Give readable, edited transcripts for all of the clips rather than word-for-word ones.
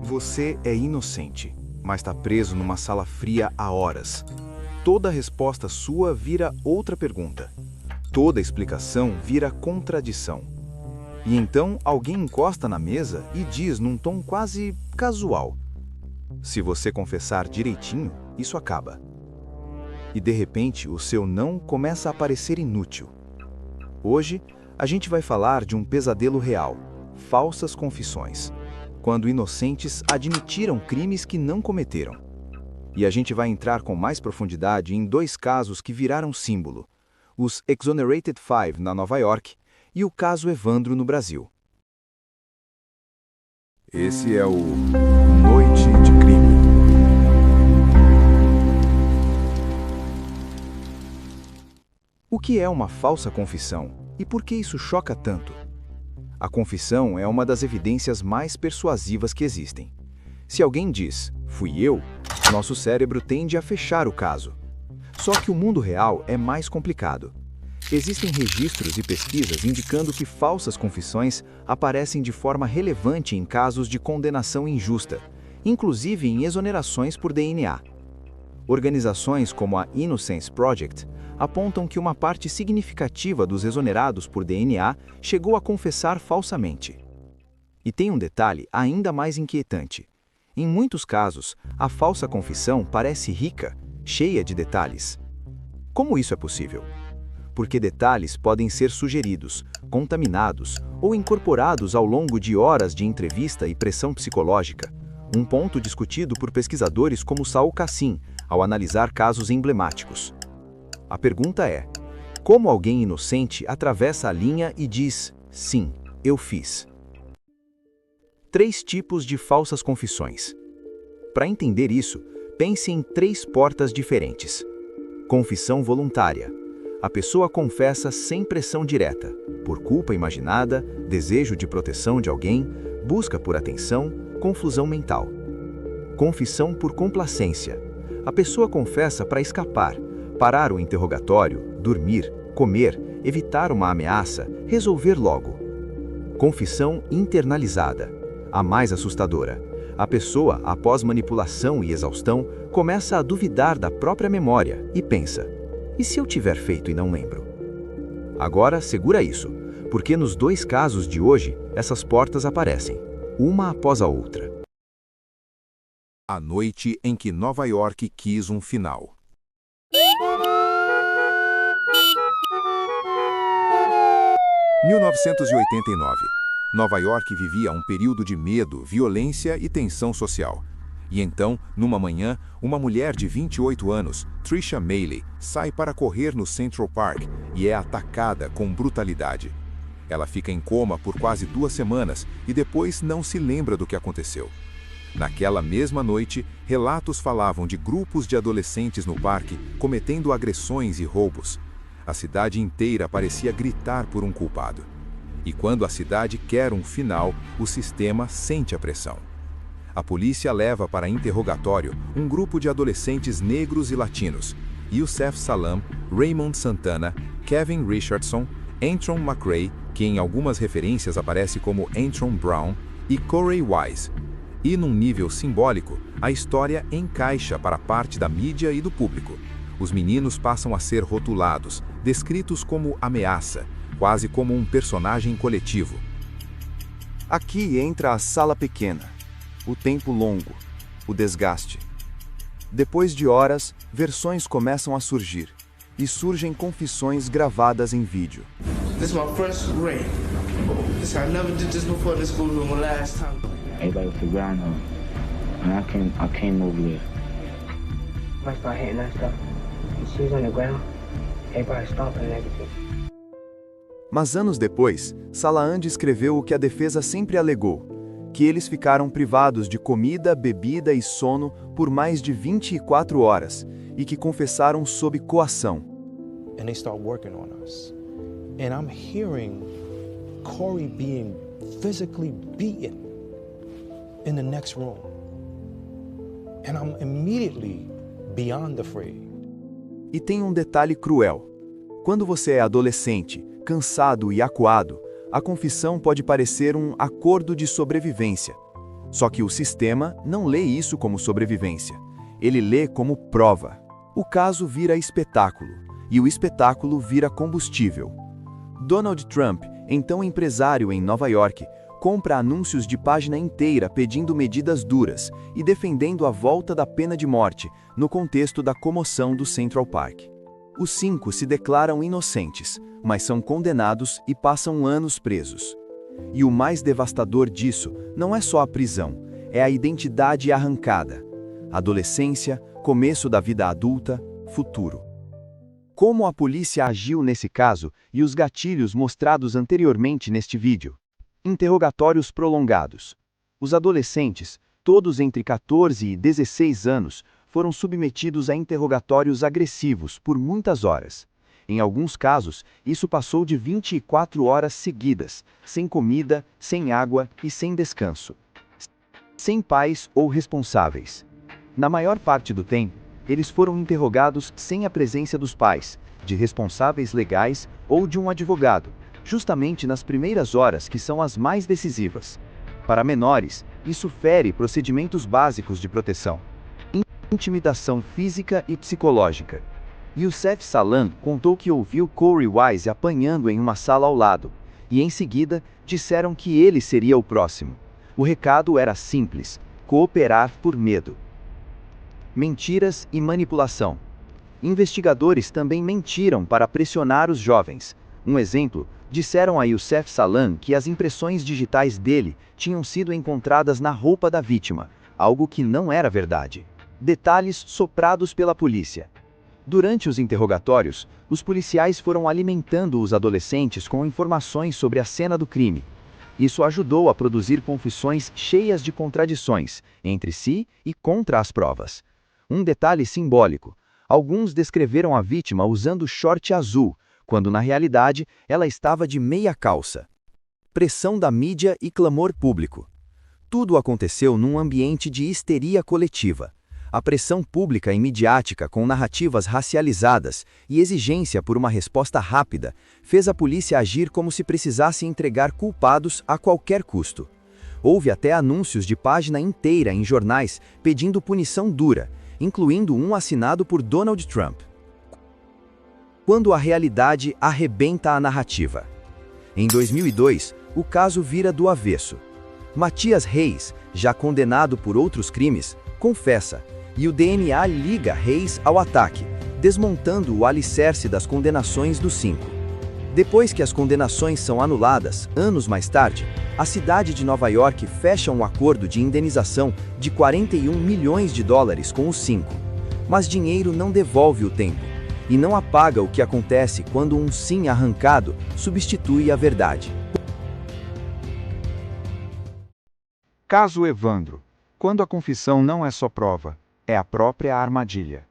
Você é inocente, mas está preso numa sala fria há horas. Toda resposta sua vira outra pergunta. Toda explicação vira contradição. E então alguém encosta na mesa e diz num tom quase casual: se você confessar direitinho, isso acaba. E de repente o seu não começa a parecer inútil. Hoje, a gente vai falar de um pesadelo real, falsas confissões, quando inocentes admitiram crimes que não cometeram. E a gente vai entrar com mais profundidade em dois casos que viraram símbolo: os Exonerated Five na Nova York e o caso Evandro no Brasil. Esse é o Noite de Crime. O que é uma falsa confissão e por que isso choca tanto? A confissão é uma das evidências mais persuasivas que existem. Se alguém diz, fui eu, nosso cérebro tende a fechar o caso. Só que o mundo real é mais complicado. Existem registros e pesquisas indicando que falsas confissões aparecem de forma relevante em casos de condenação injusta, inclusive em exonerações por DNA. Organizações como a Innocence Project apontam que uma parte significativa dos exonerados por DNA chegou a confessar falsamente. E tem um detalhe ainda mais inquietante. Em muitos casos, a falsa confissão parece rica, cheia de detalhes. Como isso é possível? Porque detalhes podem ser sugeridos, contaminados ou incorporados ao longo de horas de entrevista e pressão psicológica, um ponto discutido por pesquisadores como Saul Kassim ao analisar casos emblemáticos. A pergunta é: como alguém inocente atravessa a linha e diz, sim, eu fiz? 3 tipos de falsas confissões. Para entender isso, pense em 3 portas diferentes. Confissão voluntária. A pessoa confessa sem pressão direta, por culpa imaginada, desejo de proteção de alguém, busca por atenção, confusão mental. Confissão por complacência. A pessoa confessa para escapar, parar o interrogatório, dormir, comer, evitar uma ameaça, resolver logo. Confissão internalizada. A mais assustadora. A pessoa, após manipulação e exaustão, começa a duvidar da própria memória e pensa: e se eu tiver feito e não lembro? Agora, segura isso, porque nos 2 casos de hoje, essas portas aparecem, uma após a outra. A noite em que Nova York quis um final. 1989. Nova York vivia um período de medo, violência e tensão social. E então, numa manhã, uma mulher de 28 anos, Trisha Meili, sai para correr no Central Park e é atacada com brutalidade. Ela fica em coma por quase 2 semanas e depois não se lembra do que aconteceu. Naquela mesma noite, relatos falavam de grupos de adolescentes no parque cometendo agressões e roubos. A cidade inteira parecia gritar por um culpado. E quando a cidade quer um final, o sistema sente a pressão. A polícia leva para interrogatório um grupo de adolescentes negros e latinos: Youssef Salam, Raymond Santana, Kevin Richardson, Antron McRae, que em algumas referências aparece como Antron Brown, e Corey Wise. E num nível simbólico, a história encaixa para parte da mídia e do público. Os meninos passam a ser rotulados, descritos como ameaça, quase como um personagem coletivo. Aqui entra a sala pequena, o tempo longo, o desgaste. Depois de horas, versões começam a surgir, e surgem confissões gravadas em vídeo. This is my first rain. I never did this before this schoolroom the last time. Everybody was around her, and I came over there. I started hitting that stuff. She was on the ground. Everybody stomping and everything. Mas anos depois, Salaand escreveu o que a defesa sempre alegou: que eles ficaram privados de comida, bebida e sono por mais de 24 horas e que confessaram sob coação. And they start working on us. And I'm hearing Corey being physically beaten in the next room. And I'm immediately beyond afraid. E tem um detalhe cruel. Quando você é adolescente, cansado e acuado, a confissão pode parecer um acordo de sobrevivência. Só que o sistema não lê isso como sobrevivência. Ele lê como prova. O caso vira espetáculo, e o espetáculo vira combustível. Donald Trump, então empresário em Nova York, compra anúncios de página inteira pedindo medidas duras e defendendo a volta da pena de morte, no contexto da comoção do Central Park. Os 5 se declaram inocentes, mas são condenados e passam anos presos. E o mais devastador disso não é só a prisão, é a identidade arrancada. Adolescência, começo da vida adulta, futuro. Como a polícia agiu nesse caso e os gatilhos mostrados anteriormente neste vídeo. Interrogatórios prolongados. Os adolescentes, todos entre 14 e 16 anos, foram submetidos a interrogatórios agressivos por muitas horas. Em alguns casos, isso passou de 24 horas seguidas, sem comida, sem água e sem descanso. Sem pais ou responsáveis. Na maior parte do tempo, eles foram interrogados sem a presença dos pais, de responsáveis legais ou de um advogado, justamente nas primeiras horas que são as mais decisivas. Para menores, isso fere procedimentos básicos de proteção. Intimidação física e psicológica. Youssef Salem contou que ouviu Korey Wise apanhando em uma sala ao lado, e em seguida disseram que ele seria o próximo. O recado era simples: cooperar por medo. Mentiras e manipulação. Investigadores também mentiram para pressionar os jovens. Um exemplo, disseram a Youssef Salem que as impressões digitais dele tinham sido encontradas na roupa da vítima, algo que não era verdade. Detalhes soprados pela polícia. Durante os interrogatórios, os policiais foram alimentando os adolescentes com informações sobre a cena do crime. Isso ajudou a produzir confissões cheias de contradições, entre si e contra as provas. Um detalhe simbólico: alguns descreveram a vítima usando short azul, quando na realidade ela estava de meia calça. Pressão da mídia e clamor público. Tudo aconteceu num ambiente de histeria coletiva. A pressão pública e midiática com narrativas racializadas e exigência por uma resposta rápida fez a polícia agir como se precisasse entregar culpados a qualquer custo. Houve até anúncios de página inteira em jornais pedindo punição dura, incluindo um assinado por Donald Trump. Quando a realidade arrebenta a narrativa. Em 2002, o caso vira do avesso. Matias Reis, já condenado por outros crimes, confessa, e o DNA liga Reis ao ataque, desmontando o alicerce das condenações dos 5. Depois que as condenações são anuladas, anos mais tarde, a cidade de Nova York fecha um acordo de indenização de 41 milhões de dólares com os 5. Mas dinheiro não devolve o tempo, e não apaga o que acontece quando um sim arrancado substitui a verdade. Caso Evandro. Quando a confissão não é só prova, é a própria armadilha.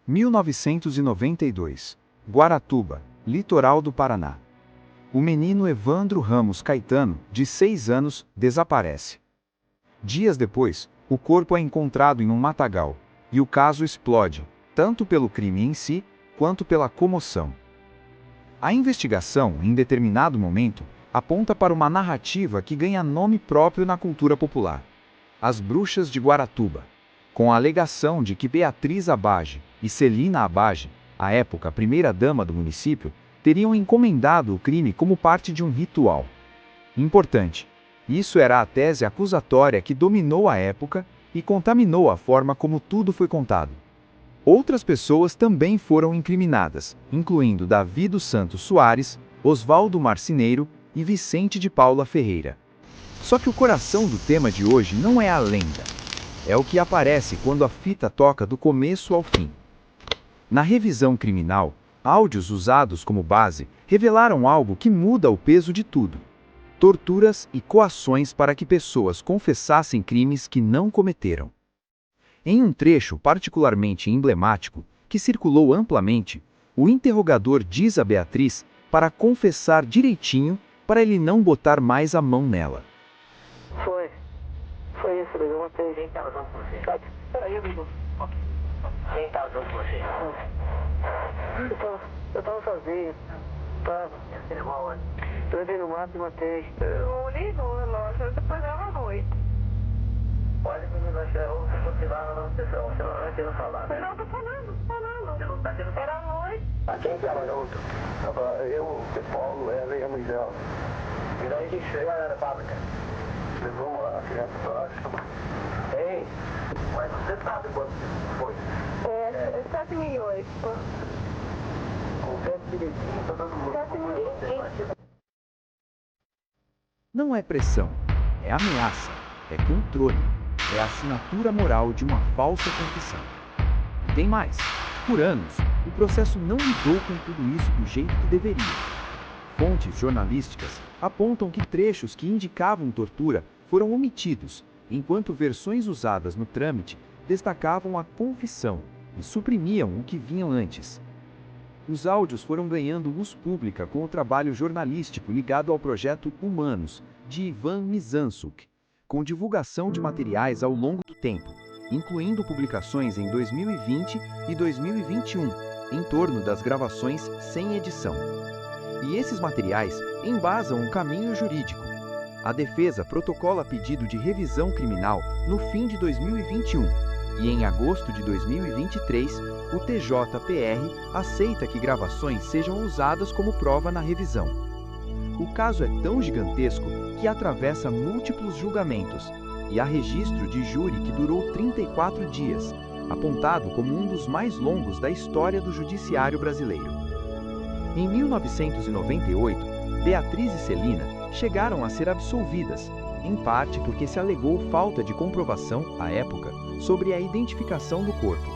1992. Guaratuba, litoral do Paraná. O menino Evandro Ramos Caetano, de 6 anos, desaparece. Dias depois, o corpo é encontrado em um matagal, e o caso explode, tanto pelo crime em si, quanto pela comoção. A investigação, em determinado momento, aponta para uma narrativa que ganha nome próprio na cultura popular: As Bruxas de Guaratuba, com a alegação de que Beatriz Abage e Celina Abage, à época primeira-dama do município, teriam encomendado o crime como parte de um ritual. Importante, isso era a tese acusatória que dominou a época e contaminou a forma como tudo foi contado. Outras pessoas também foram incriminadas, incluindo Davi dos Santos Soares, Oswaldo Marceneiro e Vicente de Paula Ferreira. Só que o coração do tema de hoje não é a lenda. É o que aparece quando a fita toca do começo ao fim. Na revisão criminal, áudios usados como base revelaram algo que muda o peso de tudo: torturas e coações para que pessoas confessassem crimes que não cometeram. Em um trecho particularmente emblemático, que circulou amplamente, o interrogador diz a Beatriz para confessar direitinho para ele não botar mais a mão nela. Foi isso, eu matei. Quem tava junto com você? Peraí, amigo. Quem tava junto com você? Eu tava sozinho. Tava. Você levou aonde? Eu levei no mato e matei. Eu olhei no relógio, depois era à noite. você lá na sessão, você não vai querer falar. Não, tô falando. Você não tá querendo falar. Era noite. Quem tava junto? Tava eu, o Paulo, ela e a Michelle. E daí a gente chega na fábrica. Vamos lá, criança, ei, mas você sabe quanto foi? É 7.008. Com 7 tá dando muito. 7.000. Não é pressão, é ameaça, é controle, é a assinatura moral de uma falsa confissão. E tem mais. Por anos, o processo não lidou com tudo isso do jeito que deveria. Fontes jornalísticas apontam que trechos que indicavam tortura foram omitidos, enquanto versões usadas no trâmite destacavam a confissão e suprimiam o que vinha antes. Os áudios foram ganhando luz pública com o trabalho jornalístico ligado ao projeto Humanos, de Ivan Mizançuk, com divulgação de materiais ao longo do tempo, incluindo publicações em 2020 e 2021, em torno das gravações sem edição. E esses materiais embasam o caminho jurídico. A defesa protocola pedido de revisão criminal no fim de 2021 e, em agosto de 2023, o TJPR aceita que gravações sejam usadas como prova na revisão. O caso é tão gigantesco que atravessa múltiplos julgamentos e há registro de júri que durou 34 dias, apontado como um dos mais longos da história do judiciário brasileiro. Em 1998, Beatriz e Celina chegaram a ser absolvidas, em parte porque se alegou falta de comprovação, à época, sobre a identificação do corpo.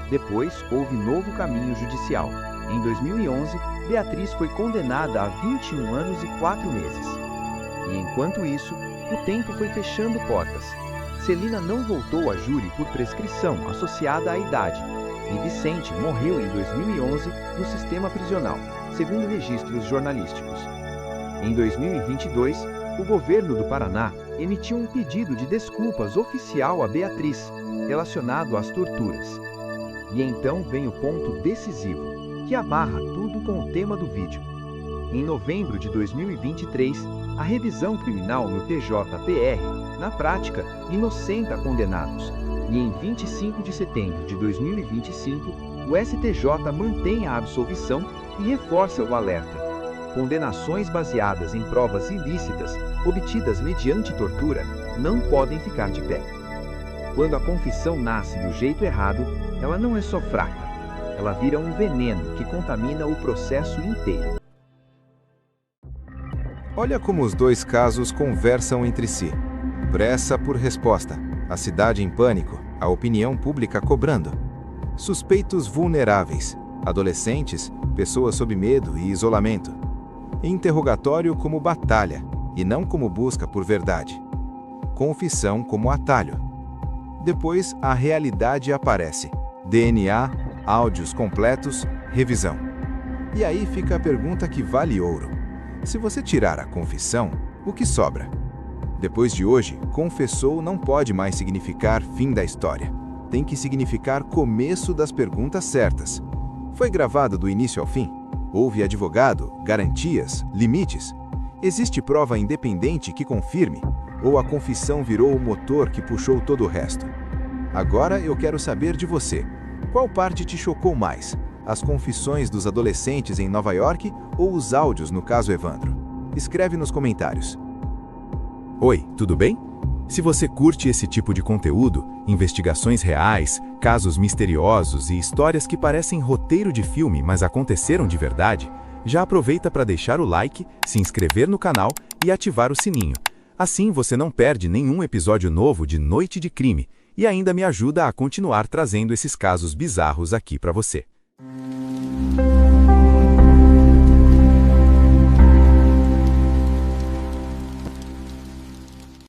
Depois, houve novo caminho judicial. Em 2011, Beatriz foi condenada a 21 anos e 4 meses. E enquanto isso, o tempo foi fechando portas. Celina não voltou a júri por prescrição associada à idade, e Vicente morreu em 2011 no sistema prisional, segundo registros jornalísticos. Em 2022, o governo do Paraná emitiu um pedido de desculpas oficial a Beatriz, relacionado às torturas. E então vem o ponto decisivo, que amarra tudo com o tema do vídeo. Em novembro de 2023, a revisão criminal no TJPR, na prática, inocenta condenados. E em 25 de setembro de 2025, o STJ mantém a absolvição e reforça o alerta. Condenações baseadas em provas ilícitas, obtidas mediante tortura, não podem ficar de pé. Quando a confissão nasce do jeito errado, ela não é só fraca, ela vira um veneno que contamina o processo inteiro. Olha como os dois casos conversam entre si. Pressa por resposta, a cidade em pânico, a opinião pública cobrando. Suspeitos vulneráveis, adolescentes, pessoas sob medo e isolamento. Interrogatório como batalha, e não como busca por verdade. Confissão como atalho. Depois, a realidade aparece. DNA, áudios completos, revisão. E aí fica a pergunta que vale ouro. Se você tirar a confissão, o que sobra? Depois de hoje, confessou não pode mais significar fim da história. Tem que significar começo das perguntas certas. Foi gravado do início ao fim? Houve advogado, garantias, limites? Existe prova independente que confirme? Ou a confissão virou o motor que puxou todo o resto? Agora eu quero saber de você. Qual parte te chocou mais? As confissões dos adolescentes em Nova York ou os áudios no caso Evandro? Escreve nos comentários. Oi, tudo bem? Se você curte esse tipo de conteúdo, investigações reais, casos misteriosos e histórias que parecem roteiro de filme, mas aconteceram de verdade, já aproveita para deixar o like, se inscrever no canal e ativar o sininho. Assim você não perde nenhum episódio novo de Noite de Crime e ainda me ajuda a continuar trazendo esses casos bizarros aqui para você.